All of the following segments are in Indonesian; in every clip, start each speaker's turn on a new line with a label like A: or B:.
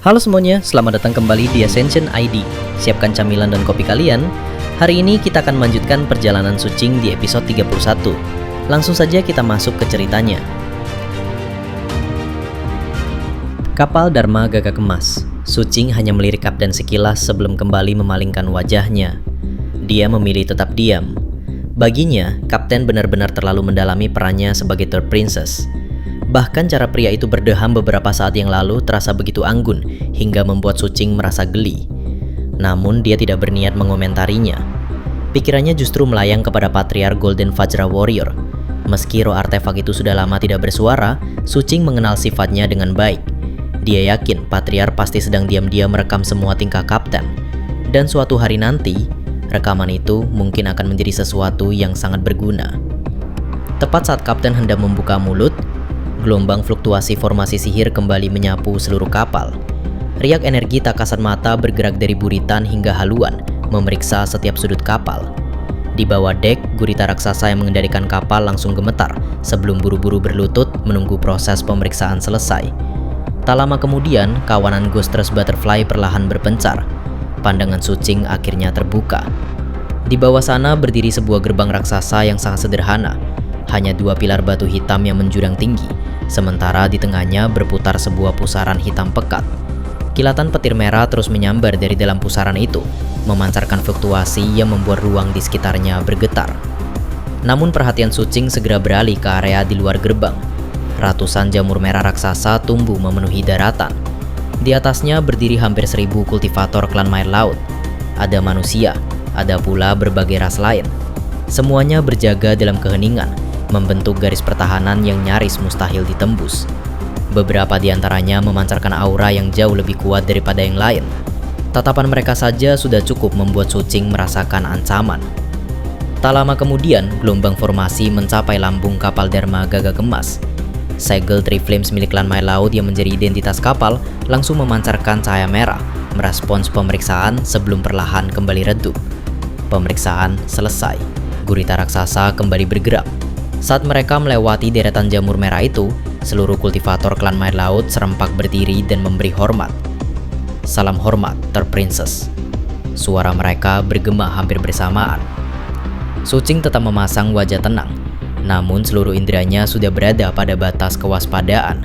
A: Halo semuanya, selamat datang kembali di Ascension ID. Siapkan camilan dan kopi kalian. Hari ini kita akan melanjutkan perjalanan Sucing di episode 31. Langsung saja kita masuk ke ceritanya. Kapal Dharma gagak kemas. Sucing hanya melirik kapten sekilas sebelum kembali memalingkan wajahnya. Dia memilih tetap diam. Baginya, kapten benar-benar terlalu mendalami perannya sebagai third princess. Bahkan cara pria itu berdeham beberapa saat yang lalu terasa begitu anggun hingga membuat Sucing merasa geli. Namun dia tidak berniat mengomentarinya. Pikirannya justru melayang kepada patriark Golden Vajra Warrior. Meski roh artefak itu sudah lama tidak bersuara, Sucing mengenal sifatnya dengan baik. Dia yakin patriark pasti sedang diam-diam merekam semua tingkah kapten. Dan suatu hari nanti, rekaman itu mungkin akan menjadi sesuatu yang sangat berguna. Tepat saat kapten hendak membuka mulut, gelombang fluktuasi formasi sihir kembali menyapu seluruh kapal. Riak energi tak kasat mata bergerak dari buritan hingga haluan, memeriksa setiap sudut kapal. Di bawah dek, gurita raksasa yang mengendalikan kapal langsung gemetar sebelum buru-buru berlutut menunggu proses pemeriksaan selesai. Tak lama kemudian, kawanan Ghostress Butterfly perlahan berpencar. Pandangan Sucing akhirnya terbuka. Di bawah sana berdiri sebuah gerbang raksasa yang sangat sederhana. Hanya dua pilar batu hitam yang menjulang tinggi, sementara di tengahnya berputar sebuah pusaran hitam pekat. Kilatan petir merah terus menyambar dari dalam pusaran itu, memancarkan fluktuasi yang membuat ruang di sekitarnya bergetar. Namun perhatian Sucing segera beralih ke area di luar gerbang. Ratusan jamur merah raksasa tumbuh memenuhi daratan. Di atasnya berdiri hampir 1000 kultivator klan Mair Laut. Ada manusia, ada pula berbagai ras lain. Semuanya berjaga dalam keheningan, membentuk garis pertahanan yang nyaris mustahil ditembus. Beberapa di antaranya memancarkan aura yang jauh lebih kuat daripada yang lain. Tatapan mereka saja sudah cukup membuat Sucing merasakan ancaman. Tak lama kemudian, gelombang formasi mencapai lambung kapal Dharma gagak emas. Segel Triflames milik klan Mair Laut yang menjadi identitas kapal langsung memancarkan cahaya merah, merespons pemeriksaan sebelum perlahan kembali redup. Pemeriksaan selesai. Gurita raksasa kembali bergerak. Saat mereka melewati deretan jamur merah itu, seluruh kultivator klan Mair Laut serempak berdiri dan memberi hormat. Salam hormat, Third Princess. Suara mereka bergema hampir bersamaan. Sucing tetap memasang wajah tenang, namun seluruh inderanya sudah berada pada batas kewaspadaan.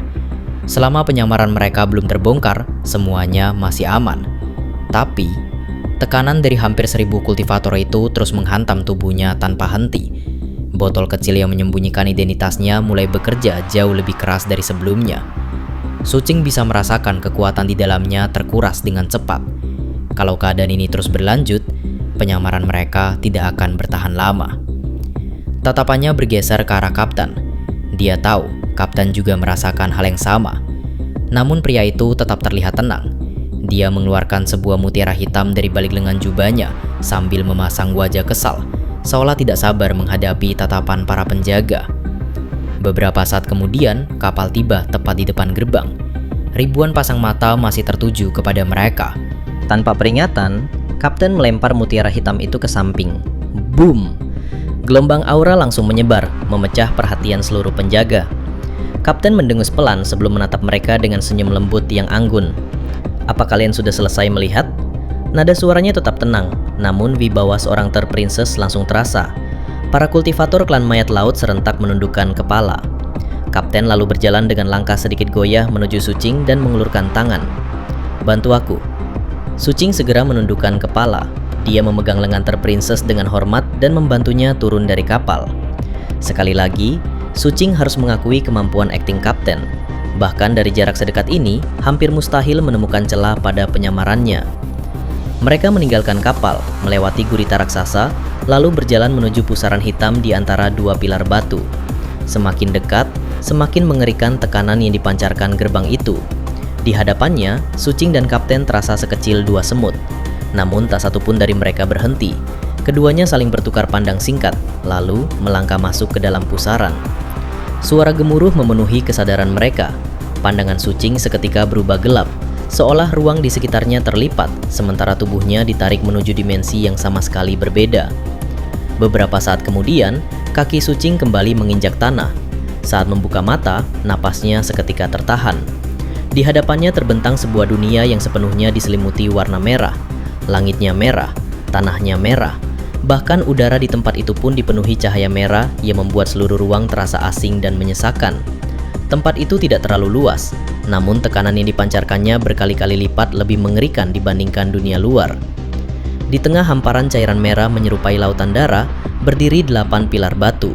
A: Selama penyamaran mereka belum terbongkar, semuanya masih aman. Tapi, tekanan dari hampir 1000 kultivator itu terus menghantam tubuhnya tanpa henti. Botol kecil yang menyembunyikan identitasnya mulai bekerja jauh lebih keras dari sebelumnya. Sucing bisa merasakan kekuatan di dalamnya terkuras dengan cepat. Kalau keadaan ini terus berlanjut, penyamaran mereka tidak akan bertahan lama. Tatapannya bergeser ke arah kapten. Dia tahu kapten juga merasakan hal yang sama. Namun pria itu tetap terlihat tenang. Dia mengeluarkan sebuah mutiara hitam dari balik lengan jubahnya sambil memasang wajah kesal, seolah tidak sabar menghadapi tatapan para penjaga. Beberapa saat kemudian, kapal tiba tepat di depan gerbang. Ribuan pasang mata masih tertuju kepada mereka. Tanpa peringatan, kapten melempar mutiara hitam itu ke samping. Boom! Gelombang aura langsung menyebar, memecah perhatian seluruh penjaga. Kapten mendengus pelan sebelum menatap mereka dengan senyum lembut yang anggun. Apa kalian sudah selesai melihat? Nada suaranya tetap tenang, namun wibawa seorang Third Princess langsung terasa. Para kultivator klan Mayat Laut serentak menundukkan kepala. Kapten lalu berjalan dengan langkah sedikit goyah menuju Sucing dan mengulurkan tangan. Bantu aku. Sucing segera menundukkan kepala. Dia memegang lengan Third Princess dengan hormat dan membantunya turun dari kapal. Sekali lagi, Sucing harus mengakui kemampuan akting kapten. Bahkan dari jarak sedekat ini, hampir mustahil menemukan celah pada penyamarannya. Mereka meninggalkan kapal, melewati gurita raksasa, lalu berjalan menuju pusaran hitam di antara dua pilar batu. Semakin dekat, semakin mengerikan tekanan yang dipancarkan gerbang itu. Di hadapannya, Sucing dan kapten terasa sekecil dua semut. Namun tak satu pun dari mereka berhenti. Keduanya saling bertukar pandang singkat, lalu melangkah masuk ke dalam pusaran. Suara gemuruh memenuhi kesadaran mereka. Pandangan Sucing seketika berubah gelap, seolah ruang di sekitarnya terlipat, sementara tubuhnya ditarik menuju dimensi yang sama sekali berbeda. Beberapa saat kemudian, kaki Sucing kembali menginjak tanah. Saat membuka mata, napasnya seketika tertahan. Di hadapannya terbentang sebuah dunia yang sepenuhnya diselimuti warna merah. Langitnya merah, tanahnya merah. Bahkan udara di tempat itu pun dipenuhi cahaya merah yang membuat seluruh ruang terasa asing dan menyesakan. Tempat itu tidak terlalu luas, namun tekanan yang dipancarkannya berkali-kali lipat lebih mengerikan dibandingkan dunia luar. Di tengah hamparan cairan merah menyerupai lautan darah, berdiri 8 pilar batu.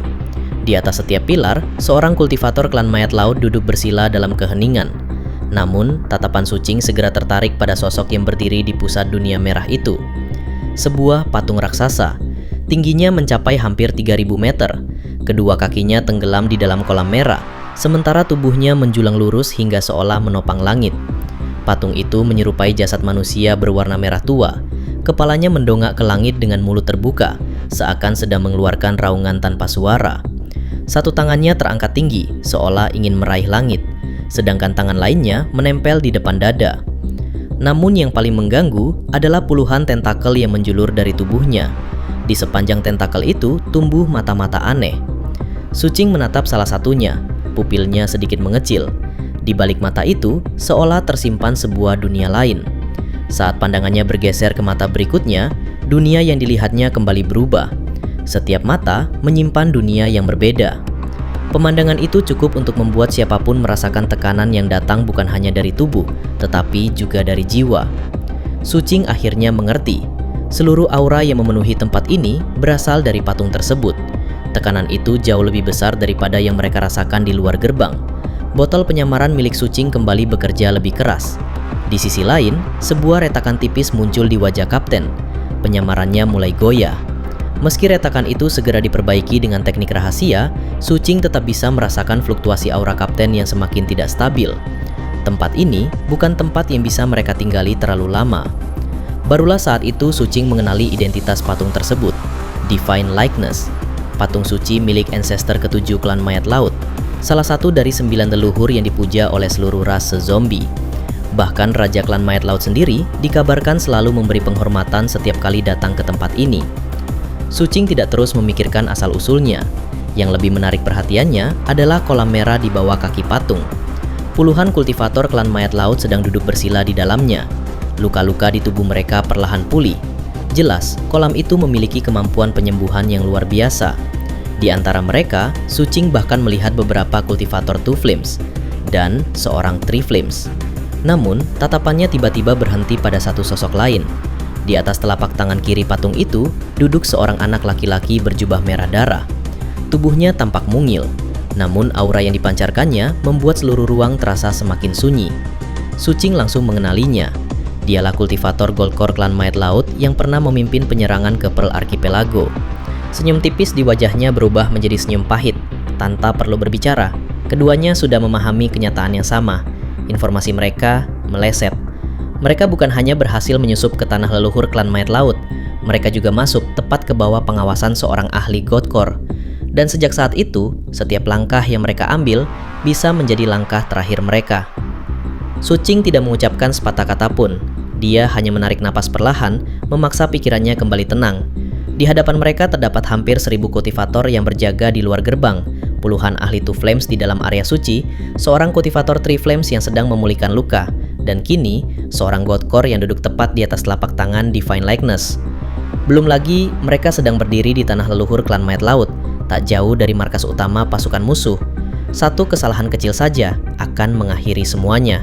A: Di atas setiap pilar, seorang kultivator klan mayat laut duduk bersila dalam keheningan. Namun, tatapan Su Ching segera tertarik pada sosok yang berdiri di pusat dunia merah itu. Sebuah patung raksasa, tingginya mencapai hampir 3.000 meter. Kedua kakinya tenggelam di dalam kolam merah, sementara tubuhnya menjulang lurus hingga seolah menopang langit. Patung itu menyerupai jasad manusia berwarna merah tua. Kepalanya mendongak ke langit dengan mulut terbuka, seakan sedang mengeluarkan raungan tanpa suara. Satu tangannya terangkat tinggi, seolah ingin meraih langit, sedangkan tangan lainnya menempel di depan dada. Namun yang paling mengganggu adalah puluhan tentakel yang menjulur dari tubuhnya. Di sepanjang tentakel itu tumbuh mata-mata aneh. Su Ching menatap salah satunya, pupilnya sedikit mengecil. Di balik mata itu, seolah tersimpan sebuah dunia lain. Saat pandangannya bergeser ke mata berikutnya, dunia yang dilihatnya kembali berubah. Setiap mata menyimpan dunia yang berbeda. Pemandangan itu cukup untuk membuat siapapun merasakan tekanan yang datang bukan hanya dari tubuh, tetapi juga dari jiwa. Su Ching akhirnya mengerti. Seluruh aura yang memenuhi tempat ini berasal dari patung tersebut. Tekanan itu jauh lebih besar daripada yang mereka rasakan di luar gerbang. Botol penyamaran milik Su Ching kembali bekerja lebih keras. Di sisi lain, sebuah retakan tipis muncul di wajah kapten. Penyamarannya mulai goyah. Meski retakan itu segera diperbaiki dengan teknik rahasia, Su Ching tetap bisa merasakan fluktuasi aura kapten yang semakin tidak stabil. Tempat ini bukan tempat yang bisa mereka tinggali terlalu lama. Barulah saat itu Su Ching mengenali identitas patung tersebut, Divine Likeness, patung suci milik ancestor ke-7 klan mayat laut, salah satu dari 9 leluhur yang dipuja oleh seluruh rase zombie. Bahkan Raja Klan Mayat Laut sendiri dikabarkan selalu memberi penghormatan setiap kali datang ke tempat ini. Su Ching tidak terus memikirkan asal-usulnya. Yang lebih menarik perhatiannya adalah kolam merah di bawah kaki patung. Puluhan kultivator Klan Mayat Laut sedang duduk bersila di dalamnya. Luka-luka di tubuh mereka perlahan pulih. Jelas, kolam itu memiliki kemampuan penyembuhan yang luar biasa. Di antara mereka, Su Ching bahkan melihat beberapa kultivator Two Flames dan seorang Three Flames. Namun, tatapannya tiba-tiba berhenti pada satu sosok lain. Di atas telapak tangan kiri patung itu, duduk seorang anak laki-laki berjubah merah darah. Tubuhnya tampak mungil, namun aura yang dipancarkannya membuat seluruh ruang terasa semakin sunyi. Su Ching langsung mengenalinya. Dialah kultivator Goldcore Klan Mayat Laut yang pernah memimpin penyerangan ke Pearl Archipelago. Senyum tipis di wajahnya berubah menjadi senyum pahit. Tanpa perlu berbicara, keduanya sudah memahami kenyataan yang sama. Informasi mereka meleset. Mereka bukan hanya berhasil menyusup ke tanah leluhur Klan Mayat Laut, mereka juga masuk tepat ke bawah pengawasan seorang ahli Goldcore. Dan sejak saat itu, setiap langkah yang mereka ambil bisa menjadi langkah terakhir mereka. Su Ching tidak mengucapkan sepatah kata pun. Dia hanya menarik napas perlahan, memaksa pikirannya kembali tenang. Di hadapan mereka terdapat hampir 1.000 kultivator yang berjaga di luar gerbang, puluhan ahli Two Flames di dalam area suci, seorang kultivator Three Flames yang sedang memulihkan luka, dan kini seorang Goldcore yang duduk tepat di atas telapak tangan Divine Likeness. Belum lagi mereka sedang berdiri di tanah leluhur Klan Mayat Laut, tak jauh dari markas utama pasukan musuh. Satu kesalahan kecil saja akan mengakhiri semuanya.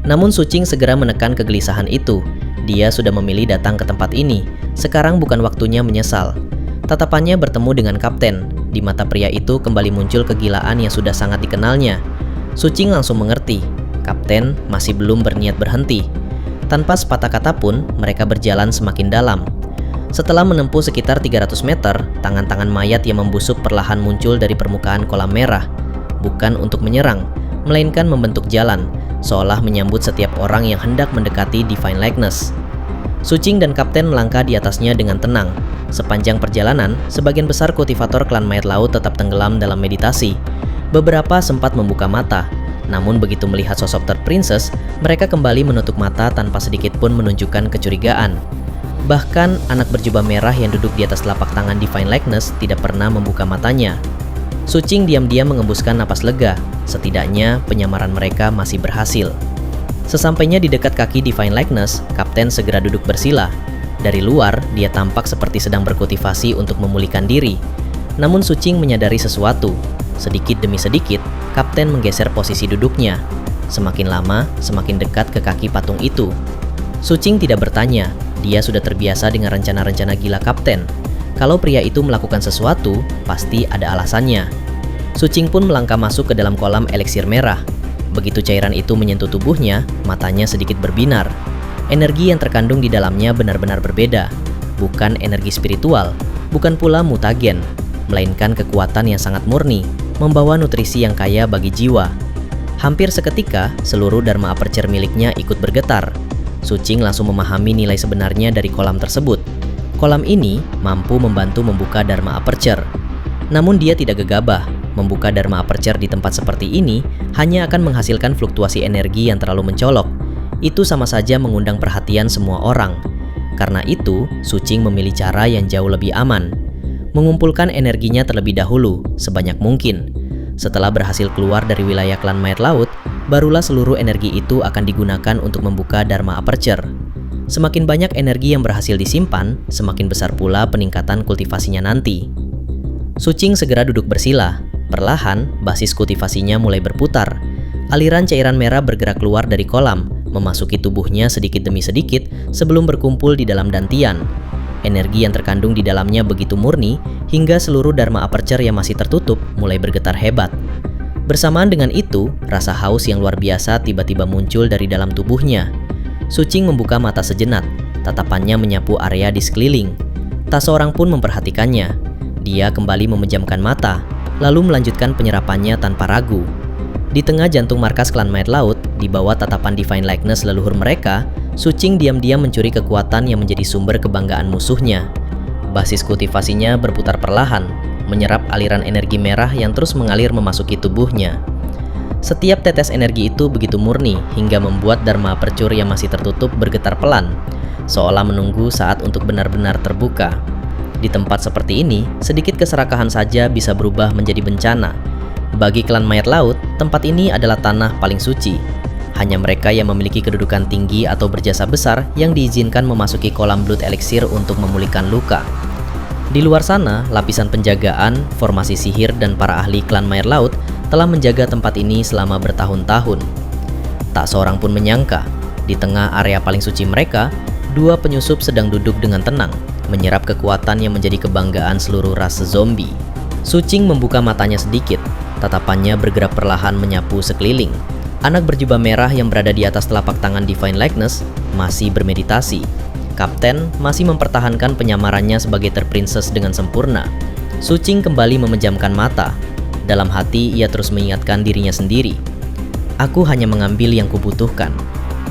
A: Namun Su Ching segera menekan kegelisahan itu. Dia sudah memilih datang ke tempat ini. Sekarang bukan waktunya menyesal. Tatapannya bertemu dengan kapten. Di mata pria itu kembali muncul kegilaan yang sudah sangat dikenalnya. Su Ching langsung mengerti. Kapten masih belum berniat berhenti. Tanpa sepatah kata pun, mereka berjalan semakin dalam. Setelah menempuh sekitar 300 meter, tangan-tangan mayat yang membusuk perlahan muncul dari permukaan kolam merah. Bukan untuk menyerang, melainkan membentuk jalan, seolah menyambut setiap orang yang hendak mendekati Divine Likeness. Su Ching dan kapten melangkah di atasnya dengan tenang. Sepanjang perjalanan, sebagian besar kultivator Klan Mayat Laut tetap tenggelam dalam meditasi. Beberapa sempat membuka mata, namun begitu melihat sosok Third Princess, mereka kembali menutup mata tanpa sedikit pun menunjukkan kecurigaan. Bahkan anak berjubah merah yang duduk di atas telapak tangan Divine Likeness tidak pernah membuka matanya. Su Ching diam-diam mengembuskan napas lega. Setidaknya penyamaran mereka masih berhasil. Sesampainya di dekat kaki Divine Likeness, Kapten segera duduk bersila. Dari luar, dia tampak seperti sedang berkultivasi untuk memulihkan diri. Namun Sucing menyadari sesuatu. Sedikit demi sedikit, Kapten menggeser posisi duduknya. Semakin lama, semakin dekat ke kaki patung itu. Sucing tidak bertanya, dia sudah terbiasa dengan rencana-rencana gila Kapten. Kalau pria itu melakukan sesuatu, pasti ada alasannya. Sucing pun melangkah masuk ke dalam kolam eliksir merah. Begitu cairan itu menyentuh tubuhnya, matanya sedikit berbinar. Energi yang terkandung di dalamnya benar-benar berbeda. Bukan energi spiritual, bukan pula mutagen, melainkan kekuatan yang sangat murni, membawa nutrisi yang kaya bagi jiwa. Hampir seketika, seluruh Dharma Aperture miliknya ikut bergetar. Sucing langsung memahami nilai sebenarnya dari kolam tersebut. Kolam ini mampu membantu membuka Dharma Aperture. Namun dia tidak gegabah. Membuka Dharma Aperture di tempat seperti ini hanya akan menghasilkan fluktuasi energi yang terlalu mencolok. Itu sama saja mengundang perhatian semua orang. Karena itu, Sucing memilih cara yang jauh lebih aman. Mengumpulkan energinya terlebih dahulu, sebanyak mungkin. Setelah berhasil keluar dari wilayah klan Mayat Laut, barulah seluruh energi itu akan digunakan untuk membuka Dharma Aperture. Semakin banyak energi yang berhasil disimpan, semakin besar pula peningkatan kultivasinya nanti. Sucing segera duduk bersila. Perlahan, basis kultivasinya mulai berputar. Aliran cairan merah bergerak keluar dari kolam, memasuki tubuhnya sedikit demi sedikit sebelum berkumpul di dalam dantian. Energi yang terkandung di dalamnya begitu murni, hingga seluruh Dharma Aperture yang masih tertutup mulai bergetar hebat. Bersamaan dengan itu, rasa haus yang luar biasa tiba-tiba muncul dari dalam tubuhnya. Sucing membuka mata sejenak, tatapannya menyapu area di sekeliling. Tak seorang pun memperhatikannya. Dia kembali memejamkan mata, lalu melanjutkan penyerapannya tanpa ragu. Di tengah jantung markas klan Mayat Laut, di bawah tatapan Divine Likeness leluhur mereka, Sucing diam-diam mencuri kekuatan yang menjadi sumber kebanggaan musuhnya. Basis kultivasinya berputar perlahan, menyerap aliran energi merah yang terus mengalir memasuki tubuhnya. Setiap tetes energi itu begitu murni hingga membuat Dharma Aperture yang masih tertutup bergetar pelan, seolah menunggu saat untuk benar-benar terbuka. Di tempat seperti ini, sedikit keserakahan saja bisa berubah menjadi bencana. Bagi klan Mayat Laut, tempat ini adalah tanah paling suci. Hanya mereka yang memiliki kedudukan tinggi atau berjasa besar yang diizinkan memasuki kolam Blood Elixir untuk memulihkan luka. Di luar sana, lapisan penjagaan, formasi sihir, dan para ahli klan Mayat Laut telah menjaga tempat ini selama bertahun-tahun. Tak seorang pun menyangka, di tengah area paling suci mereka, dua penyusup sedang duduk dengan tenang, menyerap kekuatan yang menjadi kebanggaan seluruh ras zombie. Sucing membuka matanya sedikit, tatapannya bergerak perlahan menyapu sekeliling. Anak berjubah merah yang berada di atas telapak tangan Divine Likeness masih bermeditasi. Kapten masih mempertahankan penyamarannya sebagai terprinses dengan sempurna. Sucing kembali memejamkan mata. Dalam hati ia terus mengingatkan dirinya sendiri. Aku hanya mengambil yang kubutuhkan.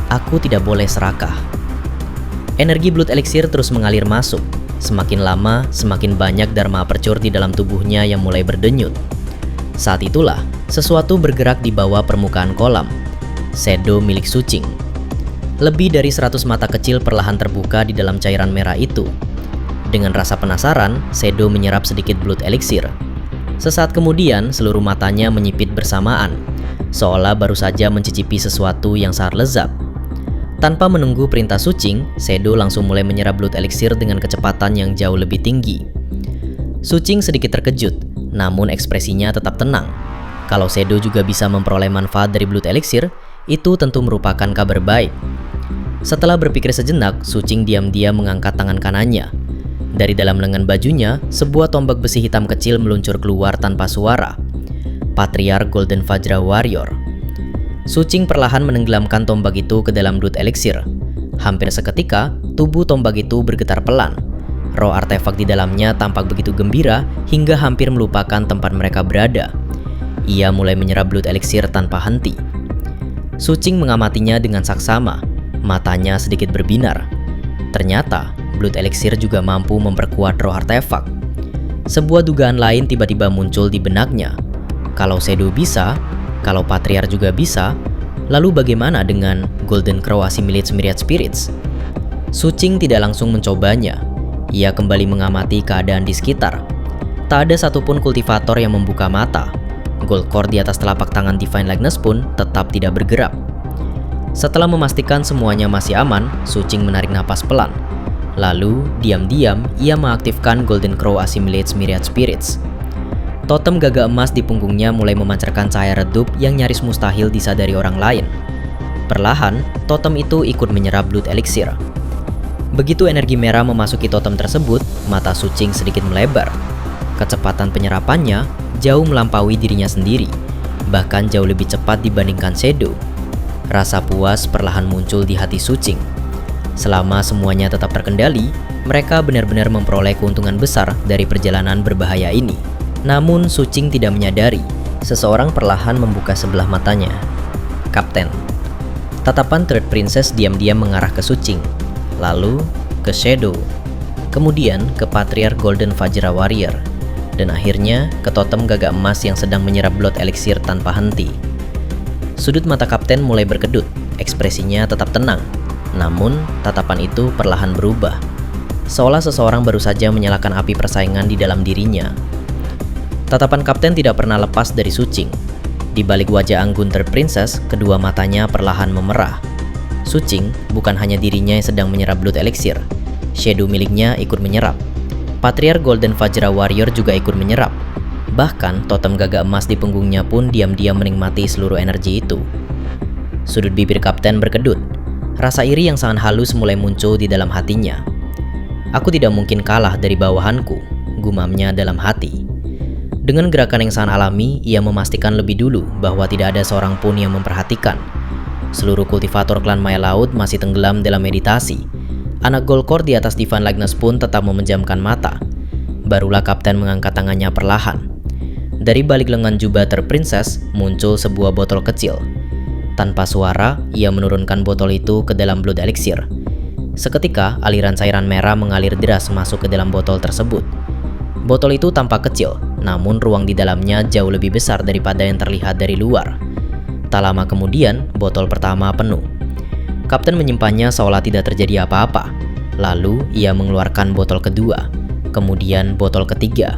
A: Aku tidak boleh serakah. Energi Blood Elixir terus mengalir masuk. Semakin lama, semakin banyak Dharma Aperture di dalam tubuhnya yang mulai berdenyut. Saat itulah, sesuatu bergerak di bawah permukaan kolam. Shadow milik Sucing. Lebih dari 100 mata kecil perlahan terbuka di dalam cairan merah itu. Dengan rasa penasaran, Shadow menyerap sedikit Blood Elixir. Sesaat kemudian, seluruh matanya menyipit bersamaan, seolah baru saja mencicipi sesuatu yang sangat lezat. Tanpa menunggu perintah Sucing, Shadow langsung mulai menyerap Blood Elixir dengan kecepatan yang jauh lebih tinggi. Sucing sedikit terkejut, namun ekspresinya tetap tenang. Kalau Shadow juga bisa memperoleh manfaat dari Blood Elixir, itu tentu merupakan kabar baik. Setelah berpikir sejenak, Sucing diam-diam mengangkat tangan kanannya. Dari dalam lengan bajunya, sebuah tombak besi hitam kecil meluncur keluar tanpa suara. Patriarch Golden Vajra Warrior. Sucing perlahan menenggelamkan tombak itu ke dalam Blood Elixir. Hampir seketika, tubuh tombak itu bergetar pelan. Roh artefak di dalamnya tampak begitu gembira hingga hampir melupakan tempat mereka berada. Ia mulai menyerap Blood Elixir tanpa henti. Sucing mengamatinya dengan saksama, matanya sedikit berbinar. Ternyata, Blood Elixir juga mampu memperkuat roh artefak. Sebuah dugaan lain tiba-tiba muncul di benaknya. Kalau Shadow bisa, kalau Patriarch juga bisa, lalu bagaimana dengan Golden Crow Assimilate Myriad Spirits? Sucing tidak langsung mencobanya. Ia kembali mengamati keadaan di sekitar. Tak ada satupun kultivator yang membuka mata. Gold core di atas telapak tangan Divine Likeness pun tetap tidak bergerak. Setelah memastikan semuanya masih aman, Sucing menarik napas pelan. Lalu, diam-diam, ia mengaktifkan Golden Crow Assimilates Myriad Spirits. Totem gagak emas di punggungnya mulai memancarkan cahaya redup yang nyaris mustahil disadari orang lain. Perlahan, totem itu ikut menyerap Blood Elixir. Begitu energi merah memasuki totem tersebut, mata Sucing sedikit melebar. Kecepatan penyerapannya jauh melampaui dirinya sendiri, bahkan jauh lebih cepat dibandingkan Shadow. Rasa puas perlahan muncul di hati Sucing. Selama semuanya tetap terkendali, mereka benar-benar memperoleh keuntungan besar dari perjalanan berbahaya ini. Namun Sucing tidak menyadari, seseorang perlahan membuka sebelah matanya. Kapten. Tatapan Third Princess diam-diam mengarah ke Sucing, lalu ke Shadow, kemudian ke Patriarch Golden Vajra Warrior, dan akhirnya ke totem gagak emas yang sedang menyerap Blood Elixir tanpa henti. Sudut mata Kapten mulai berkedut, ekspresinya tetap tenang. Namun, tatapan itu perlahan berubah, seolah seseorang baru saja menyalakan api persaingan di dalam dirinya. Tatapan Kapten tidak pernah lepas dari Sucing. Di balik wajah anggun Third Princess, kedua matanya perlahan memerah. Sucing bukan hanya dirinya yang sedang menyerap Blood Elixir, Shadow miliknya ikut menyerap. Patriarch Golden Vajra Warrior juga ikut menyerap. Bahkan, totem gagak emas di punggungnya pun diam-diam menikmati seluruh energi itu. Sudut bibir Kapten berkedut. Rasa iri yang sangat halus mulai muncul di dalam hatinya. Aku tidak mungkin kalah dari bawahanku, gumamnya dalam hati. Dengan gerakan yang sangat alami, ia memastikan lebih dulu bahwa tidak ada seorang pun yang memperhatikan. Seluruh kultivator klan Maya Laut masih tenggelam dalam meditasi. Anak Golkor di atas Divine Likeness pun tetap memejamkan mata. Barulah Kapten mengangkat tangannya perlahan. Dari balik lengan jubah Third Princess muncul sebuah botol kecil. Tanpa suara, ia menurunkan botol itu ke dalam Blood Elixir. Seketika, aliran cairan merah mengalir deras masuk ke dalam botol tersebut. Botol itu tampak kecil, namun ruang di dalamnya jauh lebih besar daripada yang terlihat dari luar. Tak lama kemudian, botol pertama penuh. Kapten menyimpannya seolah tidak terjadi apa-apa. Lalu, ia mengeluarkan botol kedua, kemudian botol ketiga.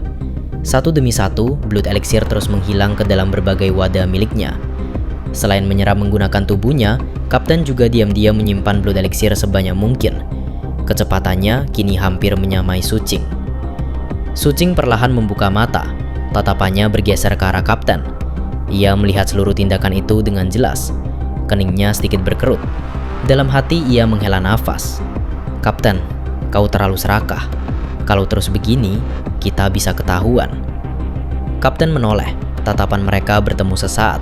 A: Satu demi satu, Blood Elixir terus menghilang ke dalam berbagai wadah miliknya. Selain menyerap menggunakan tubuhnya, Kapten juga diam-diam menyimpan Blood Elixir sebanyak mungkin. Kecepatannya kini hampir menyamai Sucing. Sucing perlahan membuka mata, tatapannya bergeser ke arah Kapten. Ia melihat seluruh tindakan itu dengan jelas. Keningnya sedikit berkerut. Dalam hati ia menghela nafas. Kapten, kau terlalu serakah. Kalau terus begini, kita bisa ketahuan. Kapten menoleh, tatapan mereka bertemu sesaat.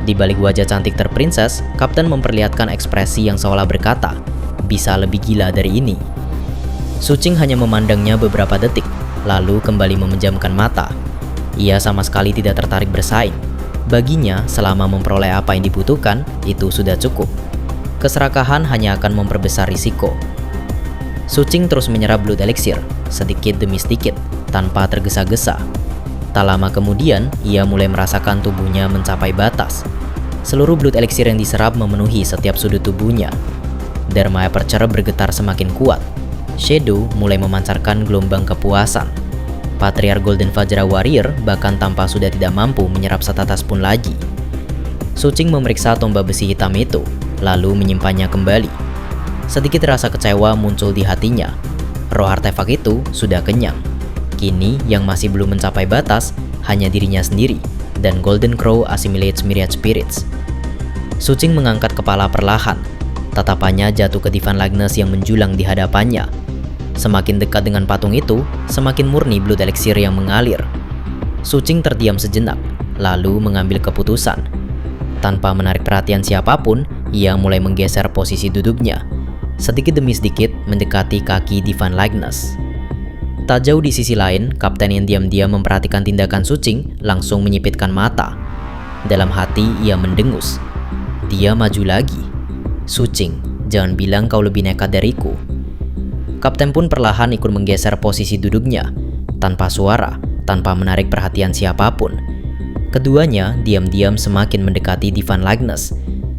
A: Di balik wajah cantik Third Princess, Kapten memperlihatkan ekspresi yang seolah berkata, bisa lebih gila dari ini. Sucing hanya memandangnya beberapa detik, lalu kembali memejamkan mata. Ia sama sekali tidak tertarik bersaing. Baginya, selama memperoleh apa yang dibutuhkan, itu sudah cukup. Keserakahan hanya akan memperbesar risiko. Sucing terus menyerap Blood Elixir, sedikit demi sedikit, tanpa tergesa-gesa. Tak lama kemudian, ia mulai merasakan tubuhnya mencapai batas. Seluruh Blood Elixir yang diserap memenuhi setiap sudut tubuhnya. Dharma Aperture bergetar semakin kuat. Shadow mulai memancarkan gelombang kepuasan. Patriarch Golden Vajra Warrior bahkan tampak sudah tidak mampu menyerap setetes pun lagi. Sucing memeriksa tombak besi hitam itu, lalu menyimpannya kembali. Sedikit rasa kecewa muncul di hatinya. Roh artefak itu sudah kenyang. Kini yang masih belum mencapai batas hanya dirinya sendiri dan Golden Crow Assimilates Myriad Spirits. Sucing mengangkat kepala perlahan. Tatapannya jatuh ke Divine Likeness yang menjulang di hadapannya. Semakin dekat dengan patung itu, semakin murni Blood Elixir yang mengalir. Sucing terdiam sejenak, lalu mengambil keputusan. Tanpa menarik perhatian siapapun, ia mulai menggeser posisi duduknya. Sedikit demi sedikit mendekati kaki Divine Likeness. Tak jauh di sisi lain, Kapten yang diam-diam memperhatikan tindakan Sucing langsung menyipitkan mata. Dalam hati ia mendengus. Dia maju lagi. Sucing, jangan bilang kau lebih nekat dariku. Kapten pun perlahan ikut menggeser posisi duduknya, tanpa suara, tanpa menarik perhatian siapapun. Keduanya diam-diam semakin mendekati Divine Likeness,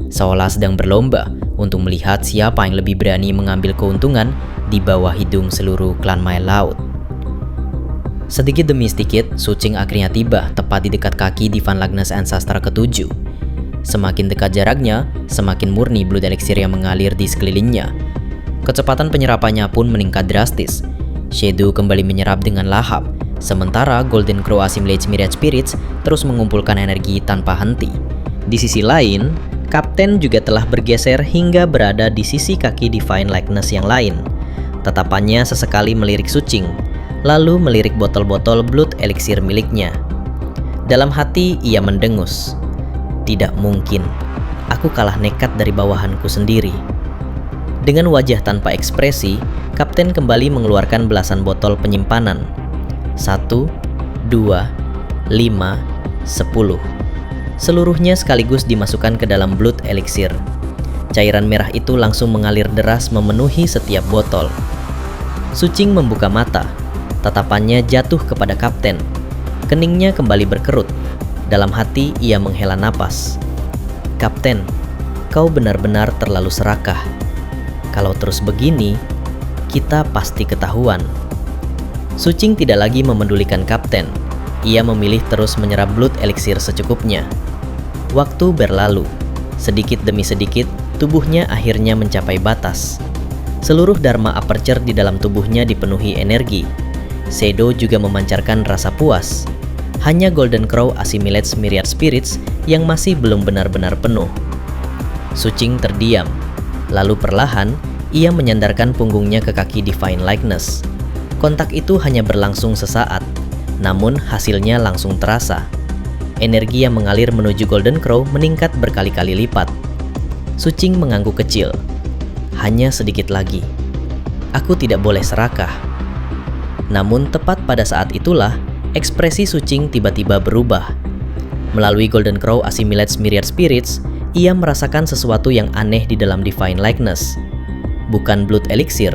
A: seolah sedang berlomba untuk melihat siapa yang lebih berani mengambil keuntungan di bawah hidung seluruh klan Maya Laut. Sedikit demi sedikit, Sucing akhirnya tiba tepat di dekat kaki Divine Likeness Ancestor ke-7. Semakin dekat jaraknya, semakin murni blood elixir yang mengalir di sekelilingnya. Kecepatan penyerapannya pun meningkat drastis. Shadow kembali menyerap dengan lahap, sementara Golden Crow Assimilates Myriad Spirits terus mengumpulkan energi tanpa henti. Di sisi lain, Kapten juga telah bergeser hingga berada di sisi kaki Divine Likeness yang lain. Tatapannya sesekali melirik Sucing, lalu melirik botol-botol blood elixir miliknya. Dalam hati ia mendengus. Tidak mungkin, aku kalah nekat dari bawahanku sendiri. Dengan wajah tanpa ekspresi, Kapten kembali mengeluarkan belasan botol penyimpanan. 1, 2, 5, 10. Seluruhnya sekaligus dimasukkan ke dalam blood elixir. Cairan merah itu langsung mengalir deras memenuhi setiap botol. Sucing membuka mata. Tatapannya jatuh kepada Kapten. Keningnya kembali berkerut. Dalam hati ia menghela napas. Kapten, kau benar-benar terlalu serakah. Kalau terus begini, kita pasti ketahuan. Sucing tidak lagi memedulikan Kapten. Ia memilih terus menyerap blood elixir secukupnya. Waktu berlalu. Sedikit demi sedikit, tubuhnya akhirnya mencapai batas. Seluruh Dharma Aperture di dalam tubuhnya dipenuhi energi. Shadow juga memancarkan rasa puas. Hanya Golden Crow Assimilates Myriad Spirits yang masih belum benar-benar penuh. Sucing terdiam. Lalu perlahan, ia menyandarkan punggungnya ke kaki Divine Likeness. Kontak itu hanya berlangsung sesaat, namun hasilnya langsung terasa. Energi yang mengalir menuju Golden Crow meningkat berkali-kali lipat. Sucing mengangguk kecil. Hanya sedikit lagi. Aku tidak boleh serakah. Namun tepat pada saat itulah, ekspresi Sucing tiba-tiba berubah. Melalui Golden Crow Assimilates Myriad Spirits, ia merasakan sesuatu yang aneh di dalam Divine Likeness. Bukan blood elixir,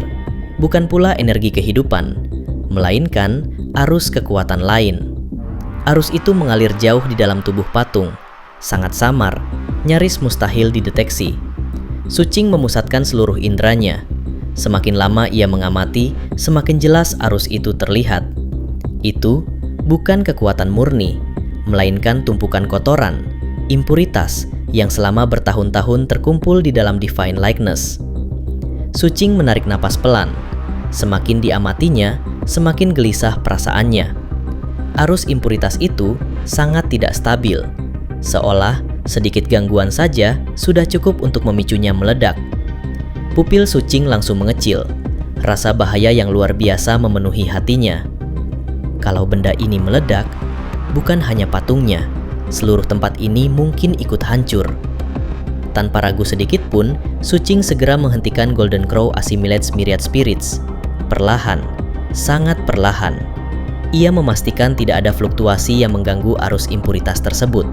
A: bukan pula energi kehidupan, melainkan arus kekuatan lain. Arus itu mengalir jauh di dalam tubuh patung, sangat samar, nyaris mustahil dideteksi. Sucing memusatkan seluruh indranya. Semakin lama ia mengamati, semakin jelas arus itu terlihat. Itu bukan kekuatan murni, melainkan tumpukan kotoran, impuritas yang selama bertahun-tahun terkumpul di dalam Divine Likeness. Sucing menarik napas pelan. Semakin diamatinya, semakin gelisah perasaannya. Arus impuritas itu sangat tidak stabil, seolah sedikit gangguan saja sudah cukup untuk memicunya meledak. Pupil Sucing langsung mengecil. Rasa bahaya yang luar biasa memenuhi hatinya. Kalau benda ini meledak, bukan hanya patungnya, seluruh tempat ini mungkin ikut hancur. Tanpa ragu sedikit pun, Sucing segera menghentikan Golden Crow Assimilates Myriad Spirits. Perlahan, sangat perlahan. Ia memastikan tidak ada fluktuasi yang mengganggu arus impuritas tersebut.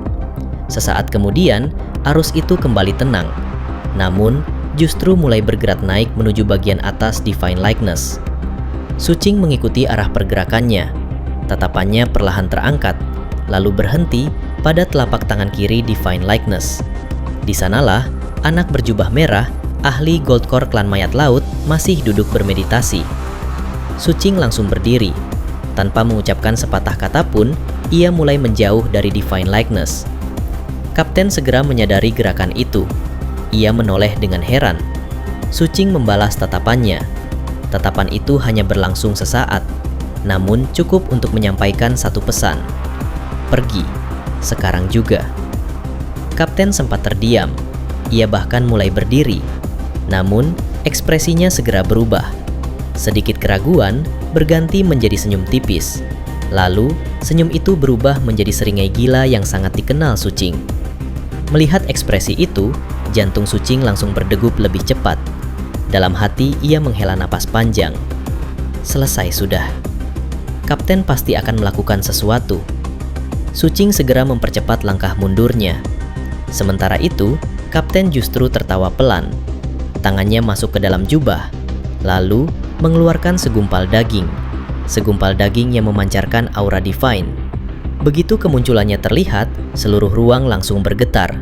A: Sesaat kemudian, arus itu kembali tenang. Namun, justru mulai bergerak naik menuju bagian atas Divine Likeness. Sucing mengikuti arah pergerakannya. Tatapannya perlahan terangkat, lalu berhenti pada telapak tangan kiri Divine Likeness. Di sanalah, anak berjubah merah, ahli Goldcore klan mayat laut, masih duduk bermeditasi. Sucing langsung berdiri. Tanpa mengucapkan sepatah kata pun, ia mulai menjauh dari Divine Likeness. Kapten segera menyadari gerakan itu. Ia menoleh dengan heran. Sucing membalas tatapannya. Tatapan itu hanya berlangsung sesaat, namun cukup untuk menyampaikan satu pesan. Pergi, sekarang juga. Kapten sempat terdiam. Ia bahkan mulai berdiri. Namun, ekspresinya segera berubah. Sedikit keraguan berganti menjadi senyum tipis. Lalu, senyum itu berubah menjadi seringai gila yang sangat dikenal Sucing. Melihat ekspresi itu, jantung Sucing langsung berdegup lebih cepat. Dalam hati, ia menghela napas panjang. Selesai sudah. Kapten pasti akan melakukan sesuatu. Sucing segera mempercepat langkah mundurnya. Sementara itu, Kapten justru tertawa pelan. Tangannya masuk ke dalam jubah, lalu mengeluarkan segumpal daging. Segumpal daging yang memancarkan aura divine. Begitu kemunculannya terlihat, seluruh ruang langsung bergetar.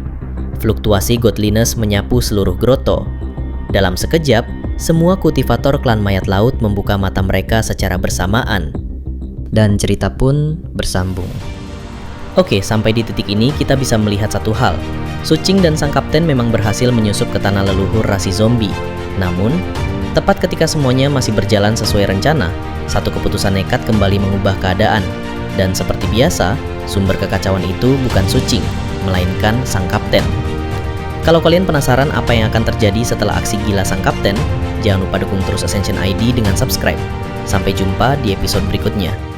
A: Fluktuasi godliness menyapu seluruh groto. Dalam sekejap, semua kultivator klan mayat laut membuka mata mereka secara bersamaan. Dan cerita pun bersambung. Oke, sampai di titik ini kita bisa melihat satu hal. Sucing dan sang kapten memang berhasil menyusup ke tanah leluhur rasi zombie. Namun, tepat ketika semuanya masih berjalan sesuai rencana, satu keputusan nekat kembali mengubah keadaan. Dan seperti biasa, sumber kekacauan itu bukan Sucing, melainkan sang kapten. Kalau kalian penasaran apa yang akan terjadi setelah aksi gila sang kapten, jangan lupa dukung terus Ascension ID dengan subscribe. Sampai jumpa di episode berikutnya.